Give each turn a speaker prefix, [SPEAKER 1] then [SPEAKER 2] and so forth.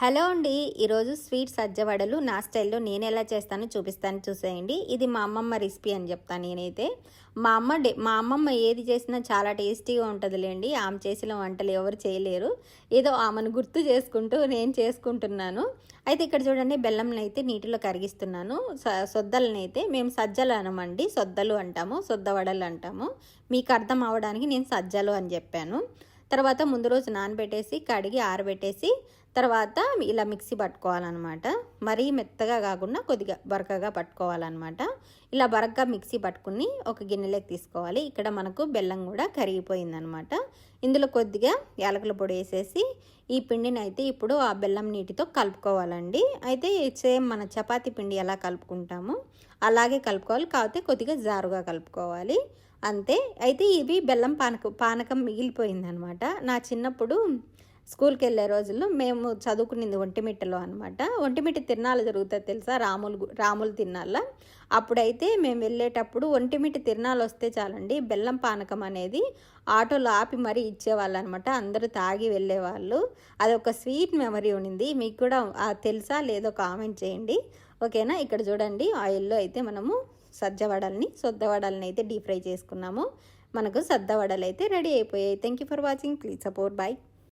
[SPEAKER 1] Hello అండి. ఈరోజు sweet సజ్జ వడలు నా స్టైల్‌లో నేనెలా చేస్తానో చూపిస్తాను చూసేయండి. ఇది మా అమ్మమ్మ రెసిపీ అని చెప్తాను నేనైతే. మా అమ్మమ్మ ఏది చేసినా చాలా టేస్టీగా ఉంటదిలెండి. ఆమె చేసిన వంటలు ఎవరు చేయలేరు. ఏదో ఆమెను గుర్తు చేసుకుంటూ నేను చేసుకుంటున్నాను. అయితే ఇక్కడ చూడండి, బెల్లంనైతే నీటిలో కరిగిస్తున్నాను. సొద్దలనైతే మేము సజ్జలు అనమండి, సొద్దలు అంటాము, సొద్ద వడలు అంటాము. మీకు అర్థం అవ్వడానికి నేను సజ్జలు అని చెప్పాను. తర్వాత ముందు రోజు నానబెట్టేసి కడిగి ఆరబెట్టేసి తర్వాత ఇలా మిక్సీ పట్టుకోవాలన్నమాట. మరీ మెత్తగా కాకుండా కొద్దిగా బరకగా పట్టుకోవాలన్నమాట. ఇలా బరకగా మిక్సీ పట్టుకుని ఒక గిన్నెలోకి తీసుకోవాలి. ఇక్కడ మనకు బెల్లం కూడా కరిగిపోయిందనమాట. ఇందులో కొద్దిగా యాలకుల పొడి వేసేసి ఈ పిండిని అయితే ఇప్పుడు ఆ బెల్లం నీటితో కలుపుకోవాలండి. అయితే సేమ్ మన చపాతీ పిండి ఎలా కలుపుకుంటామో అలాగే కలుపుకోవాలి, కాకపోతే కొద్దిగా జారుగా కలుపుకోవాలి అంతే. అయితే ఇవి బెల్లం పానకం మిగిలిపోయిందనమాట. నా చిన్నప్పుడు స్కూల్కి వెళ్ళే రోజుల్లో మేము చదువుకునేది ఒంటిమిట్టలో అనమాట. ఒంటిమిట్ట తిరణాలు జరుగుతుంది తెలుసా, రాములు తిరణాల. అప్పుడైతే మేము వెళ్ళేటప్పుడు ఒంటిమిట్ట తిరణాలు వస్తే చాలండి, బెల్లం పానకం అనేది ఆటోలో ఆపి మరీ ఇచ్చేవాళ్ళు అనమాట. అందరూ తాగి వెళ్ళేవాళ్ళు. అదొక స్వీట్ మెమరీ ఉండింది. మీకు కూడా తెలుసా లేదో కామెంట్ చేయండి, ఓకేనా. ఇక్కడ చూడండి, ఆయిల్లో అయితే మనము సొద్ద వడల్ని అయితే డీప్ ఫ్రై చేసుకున్నాము. మనకు సద్ద వడలు అయితే రెడీ అయిపోయాయి. Thank you for watching. Please support. Bye.